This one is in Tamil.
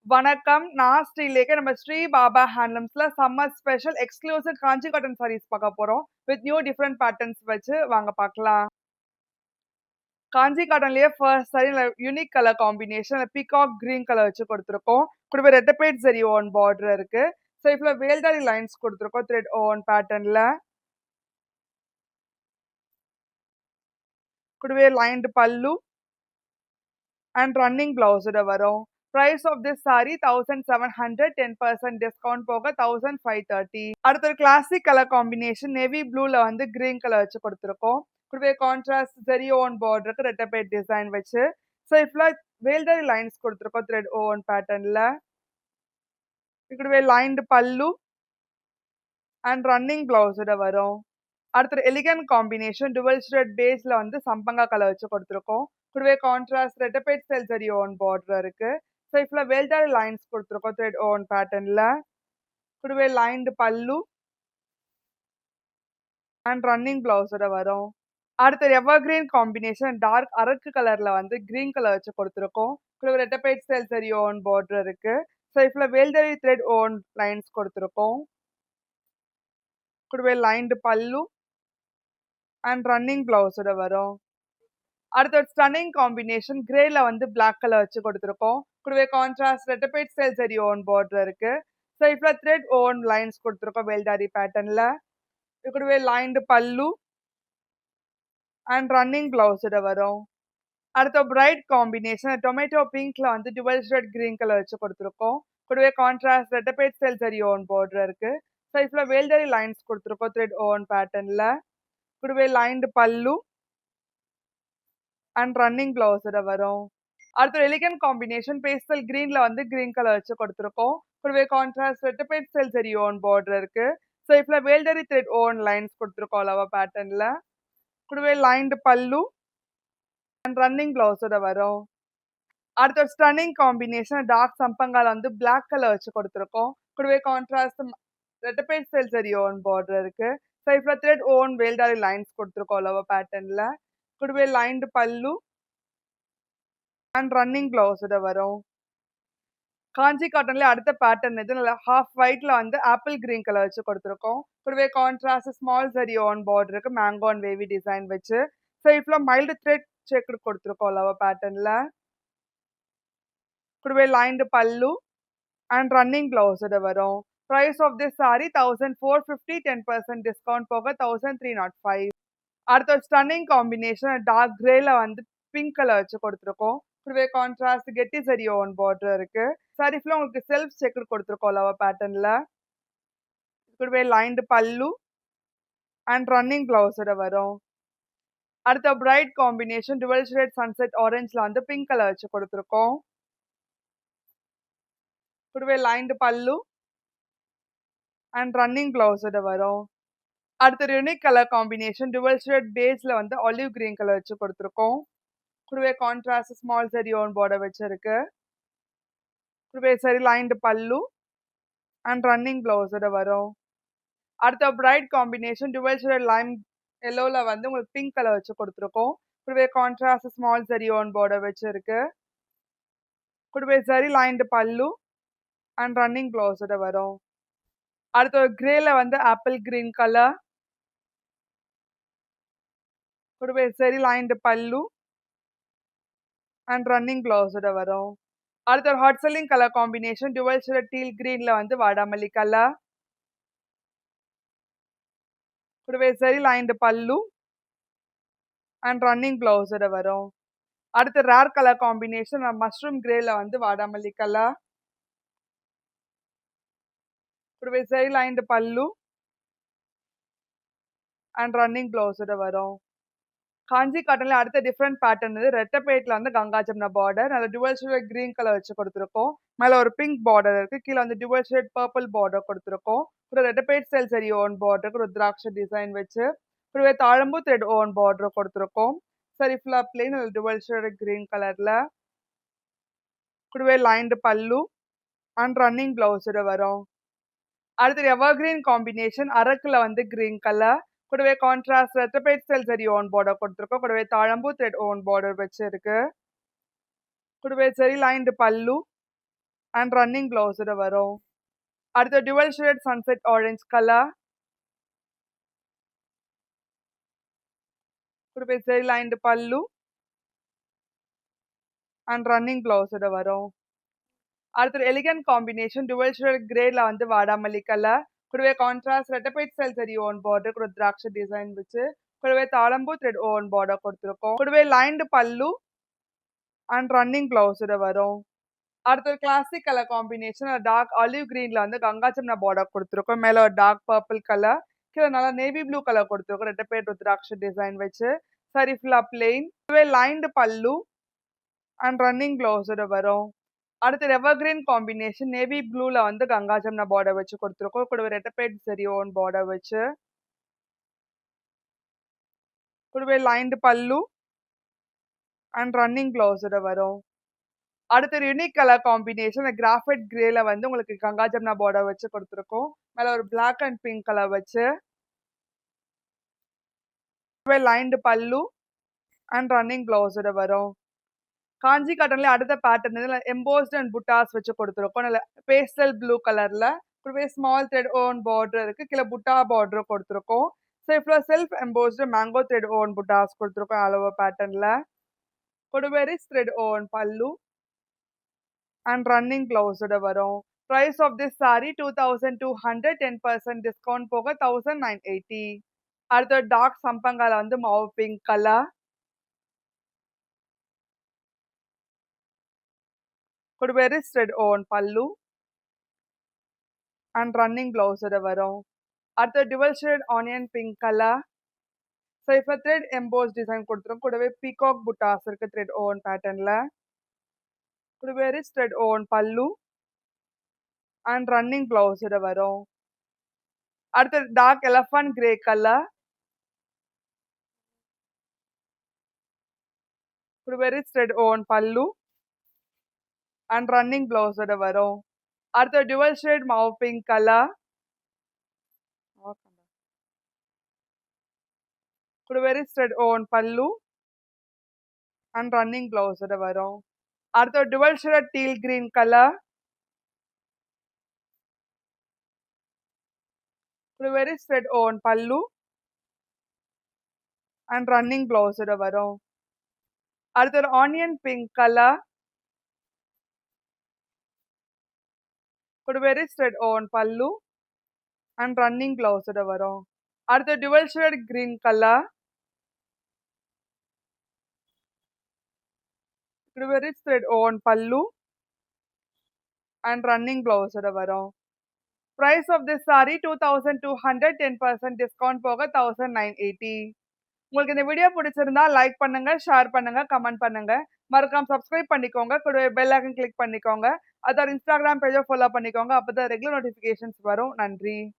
வணக்கம். நான் ஸ்ரீலேகா. நம்ம ஸ்ரீ பாபா ஹேண்ட்லூம்ஸ்ல summer special exclusive Kanchi cotton sarees பார்க்க போறோம். வித் நியூ டிஃபரெண்ட் பேட்டர்ன்ஸ் வச்சு வாங்க பார்க்கலாம். காஞ்சி காட்டன்லயே ஃபர்ஸ்ட் சாரில unique colour combination peacock green colour வச்சு கொடுத்துருக்கோம். கூடவே ரெட்டபேட் சரி ஓன் பார்டர் இருக்கு. ஸோ இப்போ வேல்தாரி லைன்ஸ் கொடுத்துருக்கோம் த்ரெட் ஓன் பேட்டர்ன்ல. கூடவே லைன்டு பல்லு அண்ட் ரன்னிங் பிளவுஸோட வரும். Price of this sari 1700, 10% discount போக 1530. அடுத்த ஒரு கிளாசிக் கலர் காம்பினேஷன் நேவி ப்ளூல வந்து கிரீன் கலர் வச்சு கொடுத்துருக்கோம். கூடவே கான்ட்ராஸ்ட் ஜெரி ஓன் பார்டருக்கு ரெட்டபேட் டிசைன் வச்சு. ஸோ இப்போ வேல்டரி லைன்ஸ் கொடுத்துருக்கோம் த்ரெட் ஓன் பேட்டர்ன்ல. கூடவே லைன்டு பல்லு அண்ட் ரன்னிங் பிளவுஸோட வரும். அடுத்த எலிகன் காம்பினேஷன் டுவல் ஷேட் பேஸ்ல வந்து சம்பங்கா கலர் வச்சு கொடுத்துருக்கோம். கூடவே contrast ரெட்டபேட் style zari on border இருக்கு. ஸோ இப்போ வெல்டாரி லைன்ஸ் கொடுத்துருக்கோம் த்ரெட் ஓன் பேட்டர்ன்ல. கூடவே லைன்டு பல்லு அண்ட் ரன்னிங் பிளவுஸோட வரும். அடுத்த எவர் கிரீன் காம்பினேஷன் டார்க் அரக்கு கலர்ல வந்து கிரீன் கலர் வச்சு கொடுத்துருக்கோம். கூடவே ரெட்டபேட் ஸ்டைல் சரி ஓன் பார்டர் இருக்கு. ஸோ இப்போ வெல்டரி த்ரெட் ஓன் லைன்ஸ் கொடுத்துருக்கோம். கூடவே லைன்டு பல்லு அண்ட் ரன்னிங் பிளவுஸோட வரும். அடுத்த ஒரு ஸ்டன்னிங் காம்பினேஷன் கிரேல வந்து பிளாக் கலர் வச்சு கொடுத்துருக்கோம். கூடவே contrast ரெட்டபேட் style zari on border இருக்கு. ஸோ இப்போ த்ரெட் ஓன் லைன்ஸ் கொடுத்துருக்கோம் வெல்டாரி பேட்டர்ன்ல. கூடவே லைன்டு பல்லு அண்ட் ரன்னிங் பிளவுஸோட வரும். அடுத்த பிரைட் காம்பினேஷன் டொமேட்டோ பிங்க்ல வந்து டுவல் ஷேட் கிரீன் கலர் வச்சு கொடுத்துருக்கோம். கூடவே contrast ரெட்டபேட் style zari on border இருக்கு. ஸோ இப்போ வெல்டாரி லைன்ஸ் கொடுத்துருக்கோம் த்ரெட் ஓன் பேட்டர்ன்ல. கூடவே லைன்டு பல்லு அண்ட் ரன்னிங் பிளவுஸோட வரும். அடுத்த எலிகன் காம்பினேஷன் பேஸ்டல் கிரீன்ல வந்து கிரீன் கலர் வச்சு கொடுத்துருக்கோம். கூடவே contrast ரெட்டபேட் style zari on border இருக்கு. ஸோ இப்போ வேல்டரி த்ரெட் ஓன் லைன்ஸ் கொடுத்துருக்கோம் அளவா பேட்டர்ன்ல. கூடவே லைன்டு பல்லு அண்ட் ரன்னிங் பிளவுஸோட வரும். அடுத்த ஒரு ஸ்டன்னிங் காம்பினேஷன் டார்க் சம்பங்கால வந்து பிளாக் கலர் வச்சு கொடுத்துருக்கோம். கூடவே contrast ரெட்டபேட் style zari on border இருக்கு. ஸோ இப்போ த்ரெட் ஓன் வேல்டாரி லைன்ஸ் கொடுத்துருக்கோம் அளவா பேட்டர்ன்ல. கூடவே லைன்டு பல்லு அண்ட் ரன்னிங் பிளவுஸோட வரும். காஞ்சி காட்டன்ல அடுத்த பேட்டர்ன் இது நல்லா ஹாஃப் ஒயிட்ல வந்து ஆப்பிள் கிரீன் கலர் வச்சு கொடுத்துருக்கோம். கூடவே கான்ட்ராஸ்ட் ஸ்மால் சரி ஆன் பார்டருக்கு மேங்கோ அண்ட் வேவி டிசைன் வச்சு. ஸோ இப்போ மைல்டு த்ரெட் செக் கொடுத்துருக்கோம் லவ பேட்டர்ன்ல. கூடவே லைன்டு பல்லு அண்ட் ரன்னிங் பிளவுஸோட வரும். Price of this sari 1450, 10% discount போக 1305. அடுத்த ஸ்டன்னிங் காம்பினேஷன் டார்க் கிரேல வந்து பிங்க் கலர் வச்சு கொடுத்துருக்கோம். கூடவே கான்ட்ராஸ்ட் கெட்டி சரி ஓன் பார்டர் இருக்கு. சாரி ஃபுல்லாக உங்களுக்கு செல்ஃப் செக்குடு கொடுத்துருக்கோம் லவ பேட்டர்ன்ல. கூடவே லைன்டு பல்லு அண்ட் ரன்னிங் பிளவுஸோட வரும். அடுத்த bright combination dual shade sunset ஆரஞ்சில் வந்து பிங்க் கலர் வச்சு கொடுத்துருக்கோம். கூடவே லைன்டு பல்லு அண்ட் ரன்னிங் பிளவுஸோட வரும். அடுத்த unique colour combination dual shade பேஸ்ல வந்து ஆலிவ் கிரீன் கலர் வச்சு கொடுத்துருக்கோம். கூடவே contrast small zari on border வச்சிருக்கு. கூடவே சரி லைன்டு பல்லு அண்ட் ரன்னிங் பிளவுஸோட வரும். அடுத்த bright combination dual shade lime எல்லோல வந்து உங்களுக்கு பிங்க் கலர் வச்சு கொடுத்துருக்கோம். கூடவே contrast small zari on border வச்சிருக்கு. கூடவே சரி லைன்டு பல்லு அண்ட் ரன்னிங் பிளவுஸோட வரும். அடுத்த ஒரு கிரேல வந்து ஆப்பிள் கிரீன் கலர். கூடவே சரி லைன்டு பல்லு அண்ட் ரன்னிங் பிளவுஸோட வரும். அடுத்த ஒரு hot selling colour combination dual shade teal கிரீன்ல வந்து வாடாமல்லி கலர். கூடவே சரி லைன்டு பல்லு அண்ட் ரன்னிங் பிளவுஸோட வரும். அடுத்த ரேர் கலர் காம்பினேஷன் மஷ்ரூம் கிரேல வந்து வாடாமல்லி கலர். கூடவே சரி லைன்டு பல்லு அண்ட் ரன்னிங் பிளவுஸோட வரும். காஞ்சி காட்டன்ல அடுத்த டிஃப்ரெண்ட் பேட்டர்ன் இது ரெட்டப்பேட்ல வந்து கங்கா ஜம்னா பார்டர் அதில் டுவல் ஷேட் கிரீன் கலர் வச்சு கொடுத்துருக்கோம். மேலே ஒரு பிங்க் பார்டர் இருக்கு. கீழே வந்து டுவல் ஷேட் பர்பிள் பார்டர் கொடுத்துருக்கோம். கூட ரெட்டப்பேட் ஸ்டைல் சரி ஓன் பார்டருக்கு ஒரு திராட்சை டிசைன் வச்சு கூடவே தாழம்பூ த்ரெட் ஓன் பார்டர் கொடுத்துருக்கோம். சரி ஃபுல்லாக பிளெயின் அதில் டுவல் ஷேட் கிரீன் கலர்ல. கூடவே லைன்டு பல்லு அண்ட் ரன்னிங் பிளவுஸோட வரும். அடுத்து எவர் கிரீன் காம்பினேஷன் அரக்குல வந்து கிரீன் கலர். கூடவே contrast ரெட்டபேட் style zari on border கொடுத்துருக்கோம். கூடவே தாழம்பூ த்ரெட் ஓன் பார்டர் வச்சு இருக்கு. கூடவே சரி லைன்டு பல்லு அண்ட் ரன்னிங் ப்ளவுஸோட வரும். அடுத்து dual shade sunset orange colour. கூடவே zari lined pallu and running ப்ளவுஸோட வரும். அடுத்து எலிகன்ட் காம்பினேஷன் டுவல் ஷேட் கிரேல வந்து வாடாமல்லி கலர். கூடவே கான்ட்ராஸ்ட் ரெட்டபைட் ஸ்டைல் சரி ஓன் பார்டர் கூட திராட்சை டிசைன் வச்சு கூடவே தாளம்பூ த்ரெட் ஓன் பார்டர் கொடுத்துருக்கோம். கூடவே லைன்டு பல்லு அண்ட் ரன்னிங் ப்ளவுஸோட வரும். அடுத்து ஒரு classic colour combination dark olive கிரீன்ல வந்து கங்காச்சம்னா பார்டர் கொடுத்துருக்கோம். மேல ஒரு டார்க் பர்பிள் கலர், கீழே நல்லா நேவி ப்ளூ கலர் கொடுத்துருக்கோம். ரெட்டப்பேட் ருத்ராட்ச டிசைன் வச்சு சரி ஃபுல்லா plain. Lined pallu and running ப்ளவுஸோட வரும். அடுத்து எவர்கிரீன் காம்பினேஷன் நேவி ப்ளூல வந்து கங்காஜம்னா பார்டர் வச்சு கொடுத்துருக்கோம். கூடவே ரெட்டப்பேட் சரி ஓன் பார்டர் வச்சு கூடவே லைன்டு பல்லு அண்ட் ரன்னிங் ப்ளவுஸோட வரும். அடுத்து ஒரு யூனிக் கலர் காம்பினேஷன் கிராஃபைட் கிரேல வந்து உங்களுக்கு கங்காஜம்னா பார்டர் வச்சு கொடுத்துருக்கோம். மேல ஒரு பிளாக் அண்ட் பிங்க் கலர் வச்சு லைன்டு பல்லு அண்ட் ரன்னிங் ப்ளவுஸோட வரும். காஞ்சி காட்டன்ல அடுத்த பேட்டர்ன் எம்போஸ்ட் அண்ட் புட்டாஸ் வச்சு கொடுத்துருக்கோம். நல்ல பேஸ்டல் ப்ளூ கலர்ல கூடவே ஸ்மால் த்ரெட் ஓன் பார்டர் இருக்கு. கீழே புட்டா பார்டர் கொடுத்துருக்கோம். ஸோ இப்போ self embossed mango thread on buttas கொடுத்துருக்கோம். அளவு பேட்டர்ன்ல கூடவே thread on pallu and running ப்ளவுஸோட வரும். price of this saree 2200, 10% discount போக 1980. அடுத்த டார்க் சம்பங்கால வந்து மாவு பிங்க் கலர் கூடவே thread on pallu and running ப்ளவுஸோட வரும். அடுத்த dual shade onion pink colour. So இப்போ த்ரெட் எம்போஸ் டிசைன் கொடுத்துரும். கூடவே பீகாக் புட்டாஸ் இருக்கு த்ரெட் ஓன் பேட்டர்ன்ல. கூடவே thread on pallu and running ப்ளவுஸோட வரும். அடுத்து டார்க் எலஃபண்ட் கிரே கலர். கூடவே thread on pallu and running ப்ளவுஸோட வரும். அடுத்து dual shade mauve pink colour. கூடவே thread on pallu and running ப்ளவுஸோட வரும். அடுத்து dual shade teal green colour. கூடவே thread on pallu and running ப்ளவுஸோட வரும். அடுத்து ஒரு ஆனியன் பிங்க் கலர். கூடவே thread on pallu and running ப்ளவுஸோட வரும். அடுத்து டுவல் ஷேட் கிரீன் கலர். கூடவே thread on pallu and running ப்ளவுஸோட வரும். price of this saree 2200, 10% discount போக 1980. உங்களுக்கு இந்த வீடியோ பிடிச்சிருந்தா லைக் பண்ணுங்க, ஷேர் பண்ணுங்க, கமெண்ட் பண்ணுங்க. மறக்காம சப்ஸ்கிரைப் பண்ணிக்கோங்க. கூடவே பெல் ஐக்கன் கிளிக் பண்ணிக்கோங்க. அதோட இன்ஸ்டாகிராம் பேஜை ஃபாலோ பண்ணிக்கோங்க. அப்பதான் ரெகுலர் நோட்டிஃபிகேஷன்ஸ் வரும். நன்றி.